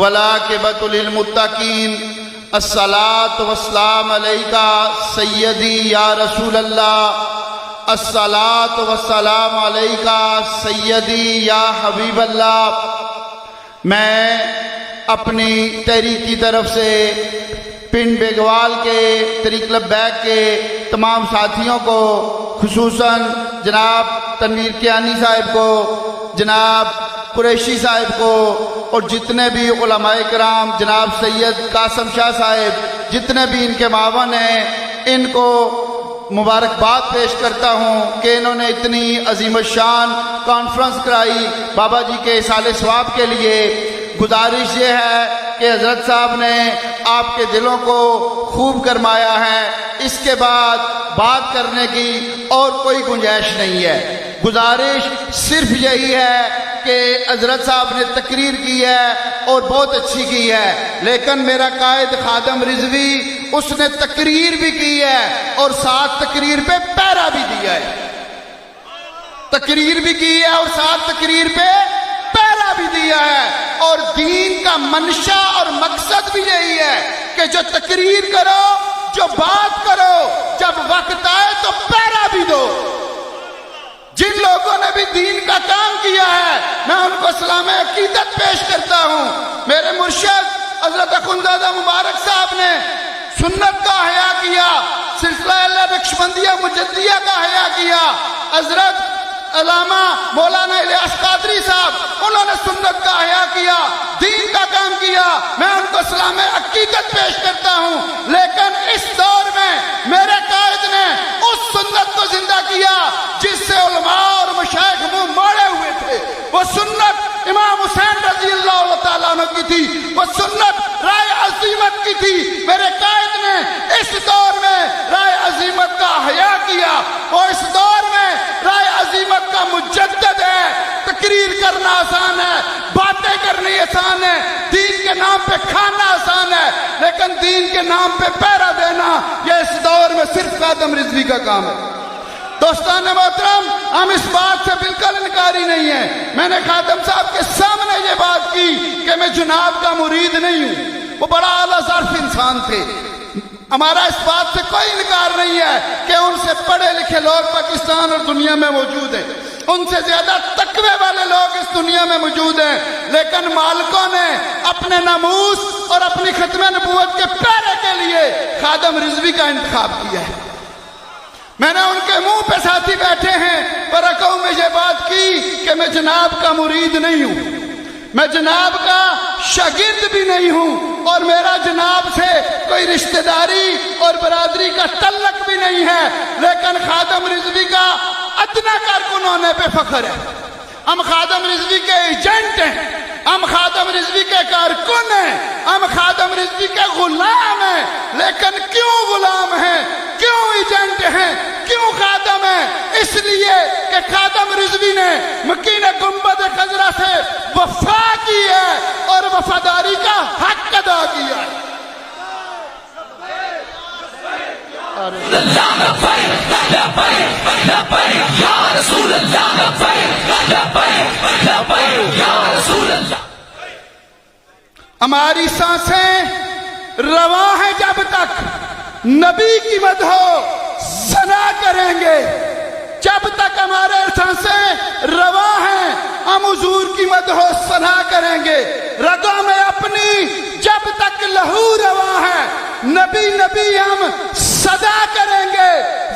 والعاقبۃ للمتقین الصلاۃ والسلام علیکا سیدی یا رسول اللہ الصلاۃ والسلام علیکا سیدی یا حبیب اللہ۔ میں اپنی تحریک کی طرف سے پنڈ بیگوال کے طریق لبیک کے تمام ساتھیوں کو، خصوصاً جناب تنویر کیانی صاحب کو، جناب قریشی صاحب کو، اور جتنے بھی علماء کرام، جناب سید قاسم شاہ صاحب، جتنے بھی ان کے معاون ہیں، ان کو مبارکباد پیش کرتا ہوں کہ انہوں نے اتنی عظیم الشان کانفرنس کرائی بابا جی کے ایصال ثواب کے لیے۔ گزارش یہ ہے کہ حضرت صاحب نے آپ کے دلوں کو خوب گرمایا ہے، اس کے بعد بات کرنے کی اور کوئی گنجائش نہیں ہے۔ گزارش صرف یہی ہے کہ حضرت صاحب نے تقریر کی ہے اور بہت اچھی کی ہے، لیکن میرا قائد خادم رضوی اس نے تقریر بھی کی ہے اور ساتھ تقریر پہ پیرا بھی دیا ہے، تقریر بھی کی ہے اور ساتھ تقریر پہ پیرا بھی دیا ہے۔ اور دین کا منشا اور مقصد بھی یہی ہے کہ جو تقریر کرو، جو بات کرو، جب وقت آئے تو پیرا بھی دو۔ جن لوگوں نے بھی دین کا کام کیا ہے میں ان کو سلام عقیدت پیش کرتا ہوں۔ میرے مرشد حضرت اخندزادہ مبارک صاحب نے سنت کا حیا کیا، سلسلہ اللہ نقشبندیہ مجدیہ کا حیا کیا۔ حضرت علامہ مولانا الیاس قادری صاحب، انہوں نے سنت کا حیا کیا، دین کا کام کیا، میں ان کو سلام عقیدت پیش کرتا ہوں۔ لیکن اس دور میں میرے قائد نے اس سنت کو زندہ کیا جس سے علماء اور مشائخ منہ موڑے ہوئے تھے۔ وہ سنت امام حسین رضی اللہ تعالیٰ عنہ کی تھی، وہ سنت رائے عظیمت کی تھی۔ میرے قائد نے اس دور میں رائے عظیمت کا حیا کیا، وہ اس دور میں رائے عظیمت کا مجدد ہے۔ تقریر کرنا آسان ہے، باتیں کرنی آسان ہے، دین کے نام پہ کھانا آسان ہے، لیکن دین کے نام پہ پیرا دینا یہ اس دور میں صرف خادم رضوی کا کام ہے۔ دوستان محترم، ہم اس بات سے بالکل انکاری نہیں ہیں۔ میں نے خادم صاحب کے سامنے یہ بات کی کہ میں جناب کا مرید نہیں ہوں، وہ بڑا اعلیٰ ظرف انسان تھے، ہمارا اس بات سے کوئی انکار نہیں ہے کہ ان سے پڑھے لکھے لوگ پاکستان اور دنیا میں موجود ہیں، ان سے زیادہ تقوی والے لوگ اس دنیا میں موجود ہیں، لیکن مالکوں نے اپنے ناموس اور اپنی ختم نبوت کے پیرے کے لیے خادم رضوی کا انتخاب کیا ہے۔ میں نے ان کے منہ پہ ساتھی بیٹھے ہیں برکوں میں یہ بات کی کہ میں جناب کا مرید نہیں ہوں، میں جناب کا شاگرد بھی نہیں ہوں، اور میرا جناب سے کوئی رشتہ داری اور برادری کا تعلق بھی نہیں ہے، لیکن خادم رضوی کا ادنا کارکن ہونے پہ فخر ہے۔ ہم خادم رضوی کے ایجنٹ ہیں، ہم خادم رضوی کے کارکن ہیں، ہم خادم رضوی کے غلام ہیں۔ لیکن کیوں غلام ہیں، کیوں ایجنٹ ہیں، کیوں خادم ہیں؟ اس لیے کہ خادم رضوی نے مکین گنبد خضرا سے وفا کی ہے اور وفاداری کا حق ادا کیا ہے۔ ہماری سانسیں رواں ہیں جب تک نبی کی مدح ثنا کریں گے، جب تک ہمارے سانسیں رواں ہیں ہم حضور کی مدح ثنا کریں گے۔ رگوں میں اپنی جب تک لہو رواں ہے نبی نبی ہم صدا کریں گے۔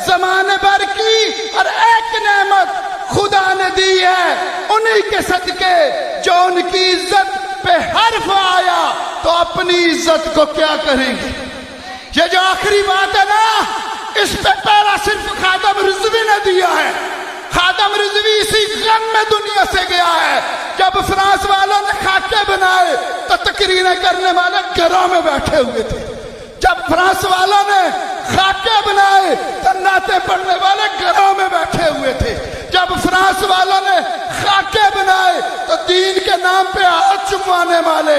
زمانے بھر کی اور ایک نعمت خدا نے دی ہے، انہی کے صدقے جو ان کی عزت پہ حرف آیا تو اپنی عزت کو کیا کریں گے۔ یہ جو آخری بات ہے نا، اس پہ پہلا صرف خادم رضوی نے دیا ہے۔ خادم رضوی اسی غم میں دنیا سے گیا ہے۔ جب فرانس والوں نے خاکے بنائے تو تقریریں کرنے والے گھروں میں بیٹھے ہوئے تھے۔ جب فرانس والوں نے خاکے بنائے تو نعتیں پڑھنے والے گھروں میں بیٹھے ہوئے تھے۔ جب فرانس والوں نے خاکے بنائے تو دین کے نام پہ ہاتھ چموانے والے،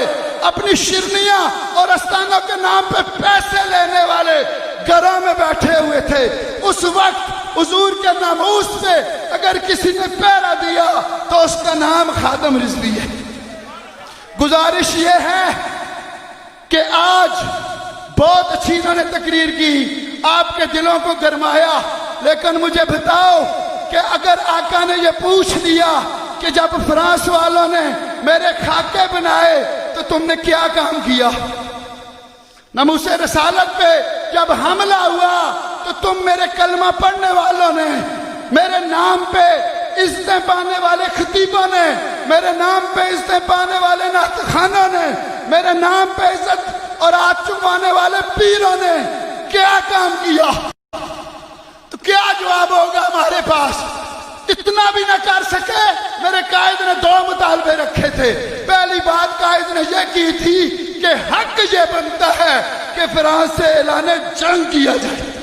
اپنی شرنیاں اور استانوں کے نام پہ پیسے لینے والے گھروں میں بیٹھے ہوئے تھے۔ اس وقت حضور کے ناموس پہ اگر کسی نے پیرا دیا تو اس کا نام خادم رضوی ہے۔ گزارش یہ ہے کہ آج بہت اچھی انہوں نے تقریر کی، آپ کے دلوں کو گرمایا، لیکن مجھے بتاؤ کہ اگر آقا نے یہ پوچھ لیا کہ جب فرانس والوں نے میرے خاکے بنائے تو تم نے کیا کام کیا؟ ناموس رسالت پہ جب حملہ ہوا تو تم میرے کلمہ پڑھنے والوں نے، میرے نام پہ عزتیں پانے والے خطیبوں نے، میرے نام پہ عزتیں پانے والے نعت خوانوں نے، میرے نام پہ عزت اور ہاتھ چکوانے والے پیروں نے کیا کام کیا؟ تو کیا جواب ہوگا ہمارے پاس؟ اتنا بھی نہ کر سکے۔ میرے قائد نے 2 مطالبے رکھے تھے۔ پہلی بات قائد نے یہ کی تھی کہ حق یہ بنتا ہے کہ فرانس سے اعلان جنگ کیا جائے۔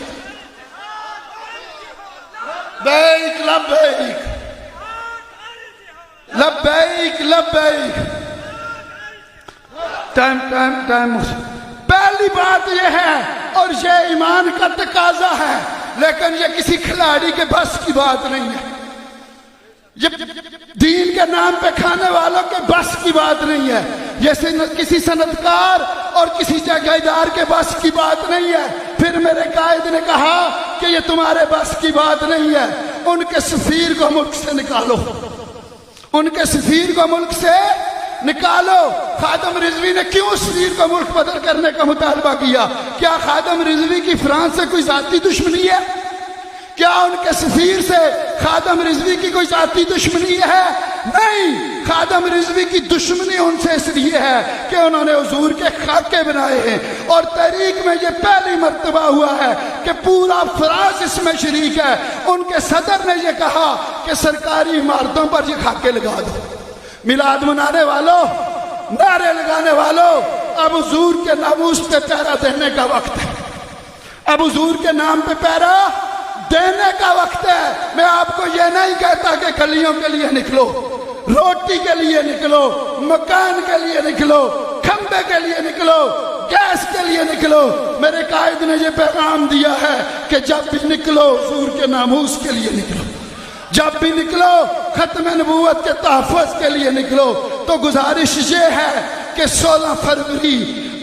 لبیک لبیک لبیک لبیک۔ ٹائم پہلی بات یہ ہے، اور یہ ایمان کا تقاضا ہے، لیکن یہ کسی کھلاڑی کے بس کی بات نہیں ہے، یہ دین کے نام پہ کھانے والوں کے بس کی بات نہیں ہے، یہ کسی صنعتکار اور کسی جاگیردار کے بس کی بات نہیں ہے۔ پھر میرے قائد نے کہا کہ یہ تمہارے بس کی بات نہیں ہے، ان کے سفیر کو ملک سے نکالو، ان کے سفیر کو ملک سے نکالو۔ خادم رضوی نے کیوں سفیر کو ملک بدل کرنے کا مطالبہ کیا؟ کیا خادم رضوی کی فرانس سے کوئی ذاتی دشمنی ہے؟ کیا ان کے سفیر سے خادم رضوی کی کوئی ذاتی دشمنی ہے؟ نہیں، خادم رضوی کی دشمنی ان سے اس لیے ہے کہ انہوں نے حضور کے خاکے بنائے ہیں، اور تحریک میں یہ پہلی مرتبہ ہوا ہے کہ پورا فرانس اس میں شریک ہے۔ ان کے صدر نے یہ کہا کہ سرکاری عمارتوں پر یہ خاکے لگا دو۔ میلاد منانے والوں، نعرے لگانے والوں، اب حضور کے ناموس پہ پہرا دینے کا وقت ہے، اب حضور کے نام پہ پہرا دینے کا وقت ہے۔ میں آپ کو یہ نہیں کہتا کہ گلیوں کے لیے نکلو، روٹی کے لیے نکلو، مکان کے لیے نکلو، کھمبے کے لیے نکلو، گیس کے لیے نکلو۔ میرے قائد نے یہ پیغام دیا ہے کہ جب بھی نکلو حضور کے ناموس کے لیے نکلو، جب بھی نکلو ختم نبوت کے تحفظ کے لیے نکلو۔ تو گزارش یہ ہے کہ 16 فروری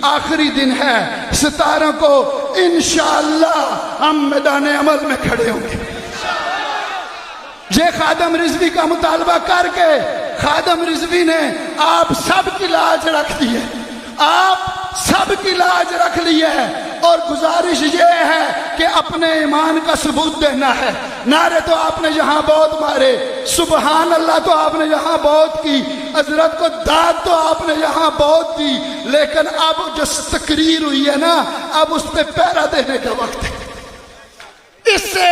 آخری دن ہے، 17 کو انشاءاللہ ہم میدان عمل میں کھڑے ہوں گے۔ یہ خادم رضوی کا مطالبہ کر کے خادم رضوی نے آپ سب کی لاج رکھ دی ہے، آپ سب کی لاج رکھ لی ہے، اور گزارش یہ ہے کہ اپنے ایمان کا ثبوت دینا ہے۔ نعرے تو آپ نے یہاں بہت مارے، سبحان اللہ تو آپ نے یہاں بہت کی، حضرت کو داد تو آپ نے یہاں بہت دی، لیکن اب جو تقریر ہوئی ہے نا، اب اس پہ پہرا دینے کا وقت ہے۔ اس سے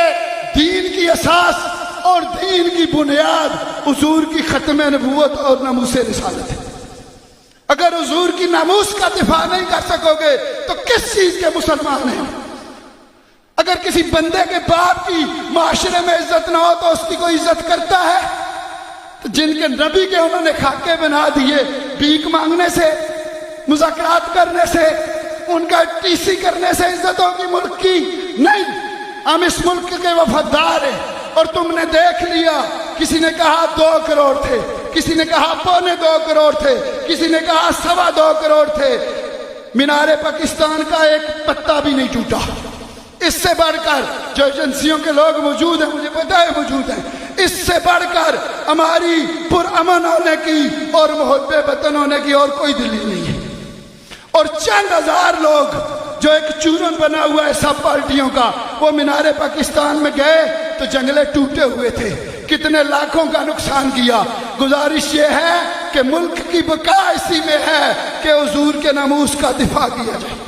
دین کی اساس اور دین کی بنیاد حضور کی ختم نبوت اور ناموس رسالت ہے۔ اگر حضور کی ناموس کا دفاع نہیں کر سکو گے تو کس چیز کے مسلمان ہیں؟ اگر کسی بندے کے باپ کی معاشرے میں عزت نہ ہو تو اس کی کوئی عزت کرتا ہے؟ تو جن کے نبی کے انہوں نے خاکے بنا دیے، بھیک مانگنے سے، مذاکرات کرنے سے، ان کا ٹی سی کرنے سے عزت ہوگی ملک کی؟ نہیں، ہم اس ملک کے وفادار ہیں۔ اور تم نے دیکھ لیا، کسی نے کہا 2 کروڑ تھے، کسی نے کہا 2.25 کروڑ تھے، کسی نے کہا 2.25 کروڑ تھے۔ مینار پاکستان کا ایک پتا بھی نہیں ٹوٹا۔ اس سے بڑھ کر جو ایجنسیوں کے لوگ موجود ہیں، مجھے پتا ہے موجود ہیں، اس سے بڑھ کر ہماری پرامن ہونے کی اور محب وطن ہونے کی اور کوئی دلیل نہیں ہے۔ اور چند ہزار لوگ جو ایک چورن بنا ہوا ہے سب پارٹیوں کا، وہ مینار پاکستان میں گئے تو جنگلے ٹوٹے ہوئے تھے، کتنے لاکھوں کا نقصان کیا۔ گزارش یہ ہے کہ ملک کی بقا اسی میں ہے کہ حضور کے ناموس کا دفاع کیا جائے۔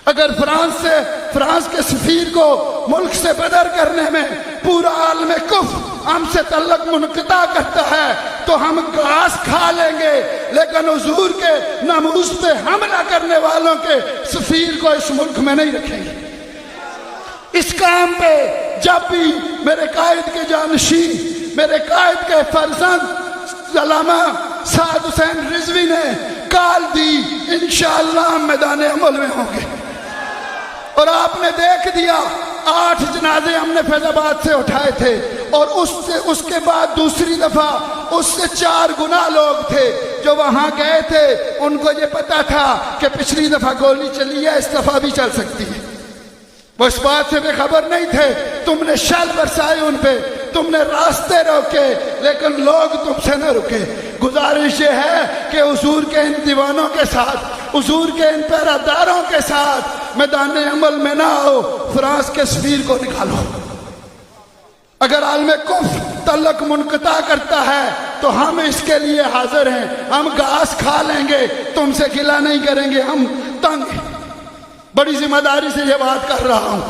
اگر فرانس کے سفیر کو ملک سے بدر کرنے میں پورا عالم کفر ہم سے تعلق منقطع کرتا ہے تو ہم گھاس کھا لیں گے، لیکن حضور کے ناموس پہ حملہ کرنے والوں کے سفیر کو اس ملک میں نہیں رکھیں گے۔ اس کام پہ جب بھی میرے قائد کے جانشین، میرے قائد کے فرزند علامہ سعد حسین رضوی نے کال دی، انشاءاللہ ہم میدان عمل میں ہوں گے۔ اور آپ نے دیکھ دیا 8 جنازے ہم نے فیض آباد سے اٹھائے تھے، اور اس کے بعد دوسری دفعہ اس سے 4 گنا لوگ تھے جو وہاں گئے تھے. ان کو یہ پتا تھا کہ پچھلی دفعہ گولی چلی ہے، اس دفعہ بھی چل سکتی ہے. وہ اس بات سے بے خبر نہیں تھے. تم نے شل برسائے ان پہ، تم نے راستے روکے، لیکن لوگ تم سے نہ رکے. گزارش یہ ہے کہ حضور کے ان دیوانوں کے ساتھ، حضور کے ان پیراداروں کے ساتھ میدان عمل میں نہ آؤ. فرانس کے سفیر کو نکالو. اگر عالم کفر تعلق منقطع کرتا ہے تو ہم اس کے لیے حاضر ہیں. ہم گھاس کھا لیں گے، تم سے گلہ نہیں کریں گے. ہم تنگ ہیں. بڑی ذمہ داری سے یہ بات کر رہا ہوں،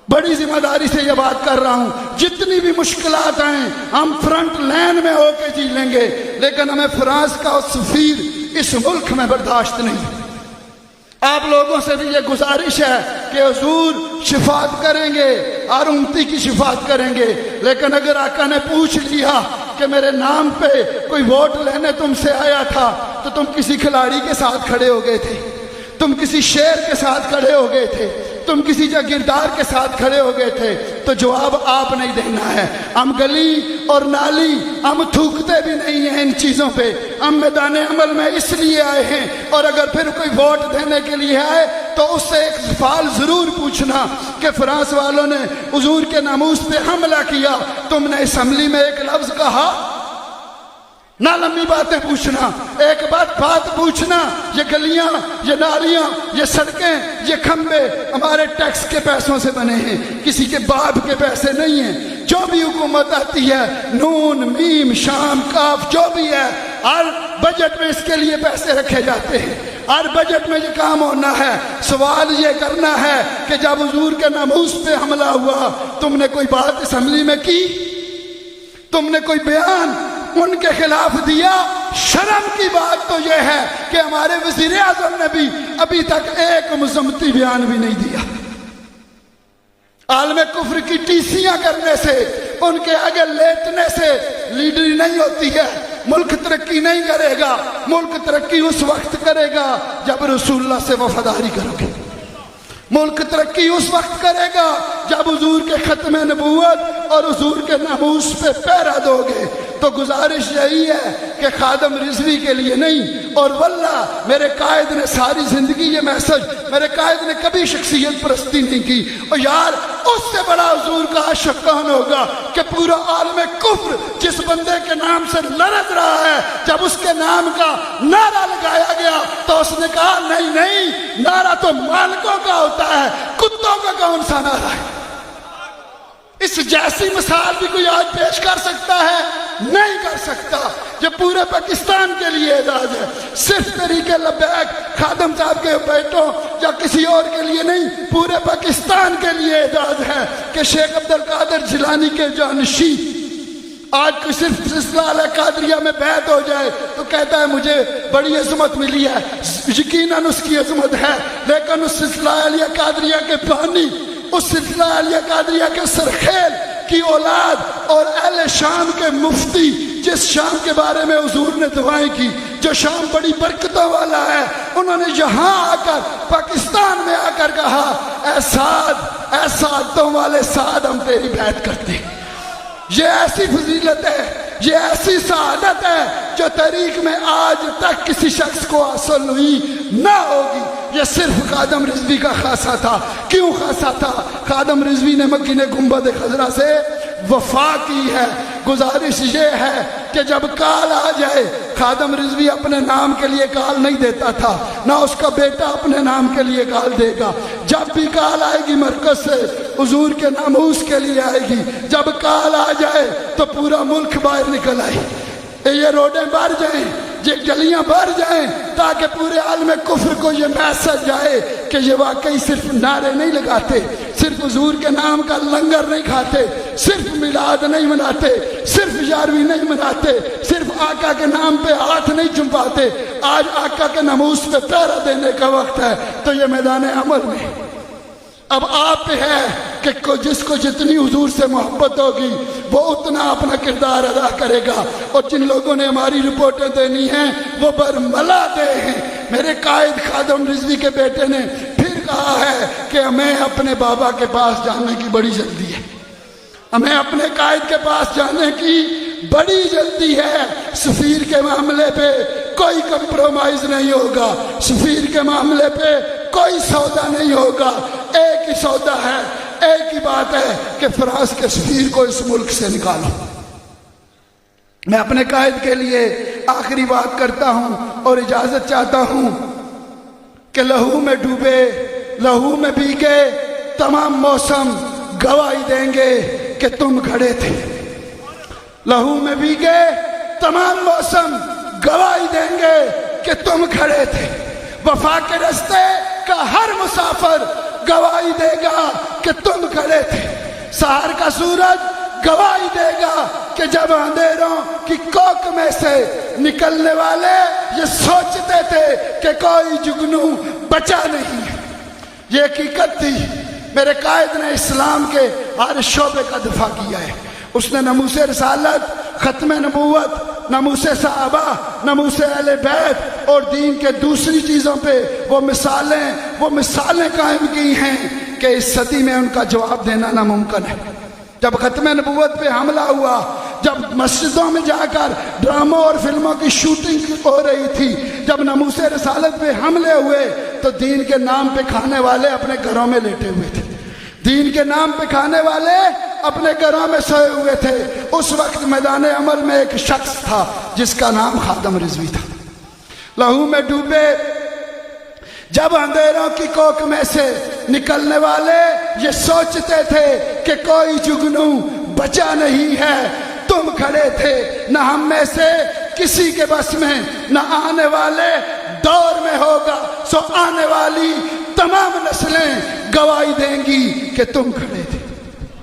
بڑی ذمہ داری سے یہ بات کر رہا ہوں. جتنی بھی مشکلات آئیں ہم فرنٹ لائن میں ہو کے جی لیں گے، لیکن ہمیں فرانس کا سفیر اس ملک میں برداشت نہیں. آپ لوگوں سے بھی یہ گزارش ہے کہ حضور شفاعت کریں گے اور امتی کی شفاعت کریں گے، لیکن اگر آقا نے پوچھ لیا کہ میرے نام پہ کوئی ووٹ لینے تم سے آیا تھا تو تم کسی کھلاڑی کے ساتھ کھڑے ہو گئے تھے، تم کسی شیر کے ساتھ کھڑے ہو گئے تھے، تم کسی جاگیردار کے ساتھ کھڑے ہو گئے تھے، تو جواب آپ نہیں دینا ہے. ہم گلی اور نالی ہم تھوکتے بھی نہیں ہیں ان چیزوں پہ. ہم میدان عمل میں اس لیے آئے ہیں، اور اگر پھر کوئی ووٹ دینے کے لیے آئے تو اس سے ایک سوال ضرور پوچھنا کہ فرانس والوں نے حضور کے ناموس پہ حملہ کیا، تم نے اسمبلی میں ایک لفظ کہا؟ نہ لمبی باتیں پوچھنا، ایک بات پوچھنا. یہ گلیاں، یہ نالیاں، یہ سڑکیں، یہ کھمبے ہمارے ٹیکس کے پیسوں سے بنے ہیں، کسی کے باپ کے پیسے نہیں ہیں. جو بھی حکومت آتی ہے، نون میم شام کاف جو بھی ہے، ہر بجٹ میں اس کے لیے پیسے رکھے جاتے ہیں. ہر بجٹ میں یہ کام ہونا ہے. سوال یہ کرنا ہے کہ جب حضور کے ناموس پہ حملہ ہوا، تم نے کوئی بات اسمبلی میں کی؟ تم نے کوئی بیان ان کے خلاف دیا؟ شرم کی بات تو یہ ہے کہ ہمارے وزیر اعظم نے بھی ابھی تک ایک مذمتی بیان بھی نہیں دیا. عالم کفر کی ٹیسیاں کرنے سے، ان کے آگے لیٹنے سے لیڈری نہیں ہوتی ہے. ملک ترقی نہیں کرے گا. ملک ترقی اس وقت کرے گا جب رسول اللہ سے وفاداری کرو گے. ملک ترقی اس وقت کرے گا جب حضور کے ختم نبوت اور حضور کے ناموس پہ پیرا دو گے. تو گزارش یہی ہے کہ خادم رضوی کے لیے نہیں، اور واللہ میرے قائد نے ساری زندگی یہ میسج، میرے قائد نے کبھی شخصیت پرستی نہیں کی. اور یار اس سے بڑا حضور کا عاشق کون ہوگا کہ پورا عالم کفر جس بندے کے نام سے لرز رہا ہے، جب اس کے نام کا نعرہ لگایا گیا تو اس نے کہا نہیں نہیں، نعرہ تو مالکوں کا ہوتا ہے، کتوں کا کون سا نعرہ ہے؟ اس جیسی مثال بھی کوئی آج پیش کر سکتا ہے؟ نہیں کر سکتا. یہ پورے پاکستان کے لیے اعزاز ہے، صرف طریق لبیک خادم صاحب کے بیٹوں یا کسی اور کے لیے نہیں، پورے پاکستان کے لیے اعزاز ہے کہ شیخ عبد القادر جیلانی کے جانشین آج کوئی صرف سلسلہ علیہ قادریہ میں بیعت ہو جائے تو کہتا ہے مجھے بڑی عظمت ملی ہے. یقیناً اس کی عظمت ہے، لیکن اس سلسلہ علیہ قادریہ کے بانی، اس سلسلہ علیہ قادریہ کے سرخیل کی اولاد اور اہل شام کے مفتی، جس شام کے بارے میں حضور نے دعائیں کی، جو شام بڑی برکتوں والا ہے، انہوں نے یہاں آ کر پاکستان میں آ کر کہا اے سعد، اے سعادتوں والے سعد، ہم تیری بیعت کرتے ہیں. یہ ایسی فضیلت ہے، یہ ایسی سعادت ہے جو تاریخ میں آج تک کسی شخص کو حاصل ہوئی نہ ہوگی. یہ صرف خادم رضوی کا خاصہ تھا. کیوں خاصہ تھا؟ خادم رضوی نے مکین گنبد خضرا سے وفا کی ہے. گزارش یہ ہے کہ جب کال آ جائے، خادم رضوی اپنے نام کے لیے کال نہیں دیتا تھا، نہ اس کا بیٹا اپنے نام کے لیے کال دے گا. جب بھی کال آئے گی مرکز سے حضور کے ناموس کے لیے آئے گی. جب کال آ جائے تو پورا ملک باہر نکل آئے، یہ روڈیں بھر جائیں، یہ گلیاں بھر جائیں، تاکہ پورے عالم کفر کو یہ میسج جائے کہ یہ واقعی صرف نعرے نہیں لگاتے، صرف حضور کے نام کا لنگر نہیں کھاتے، صرف میلاد نہیں مناتے، صرف یارویں نہیں مناتے، صرف آقا کے نام پہ ہاتھ نہیں چمپاتے. آج آقا کے ناموس پہ پہرا دینے کا وقت ہے. تو یہ میدان عمل میں اب آپ پہ ہے کہ جس کو جتنی حضور سے محبت ہوگی وہ اتنا اپنا کردار ادا کرے گا. اور جن لوگوں نے ہماری رپورٹیں دینی ہیں وہ برملا دے ہیں. میرے قائد خادم رضوی کے بیٹے نے پھر کہا ہے کہ ہمیں اپنے بابا کے پاس جانے کی بڑی جلدی ہے، ہمیں اپنے قائد کے پاس جانے کی بڑی جلدی ہے، سفیر کے معاملے پہ کوئی کمپرومائز نہیں ہوگا، سفیر کے معاملے پہ کوئی سودا نہیں ہوگا، ایک ہی سودا ہے، ایک ہی بات ہے کہ فرانس کے سفیر کو اس ملک سے نکالو۔ میں اپنے قائد کے لیے آخری بات کرتا ہوں اور اجازت چاہتا ہوں کہ لہو میں ڈوبے، لہو میں بھیگے تمام موسم گواہی دیں گے کہ تم کھڑے تھے، لہو میں بھیگے تمام موسم گواہی دیں گے کہ تم کھڑے تھے، وفا کے رستے کا ہر مسافر گواہی دے گا کہ تم کھڑے تھے، سحر کا سورج گواہی دے گا کہ جب اندھیروں کی کوک میں سے نکلنے والے یہ سوچتے تھے کہ کوئی جگنو بچا نہیں ہے۔ یہ حقیقت تھی۔ میرے قائد نے اسلام کے ہر شعبے کا دفاع کیا ہے۔ اس نے ناموس رسالت، ختم نبوت، ناموس صحابہ، ناموس اہل بیت اور دین کے دوسری چیزوں پہ وہ مثالیں قائم کی ہیں کہ اس صدی میں ان کا جواب دینا ناممکن ہے۔ جب ختم نبوت پہ حملہ ہوا، جب مسجدوں میں جا کر ڈراموں اور فلموں کی شوٹنگ ہو رہی تھی، جب ناموس رسالت پہ حملے ہوئے تو دین کے نام پہ کھانے والے اپنے گھروں میں لیٹے ہوئے تھے، دین کے نام پہ کھانے والے اپنے گھروں میں سوئے ہوئے تھے۔ اس وقت میدان عمل میں ایک شخص تھا جس کا نام خادم رضوی تھا۔ لہو میں ڈوبے جب اندھیروں کی کوک میں سے نکلنے والے یہ سوچتے تھے کہ کوئی جگنو بچا نہیں ہے، تم کھڑے تھے، نہ ہم میں سے کسی کے بس میں نہ آنے والے دور میں ہوگا، سو آنے والی تمام نسلیں گواہی دیں گی کہ تم کھڑے تھے۔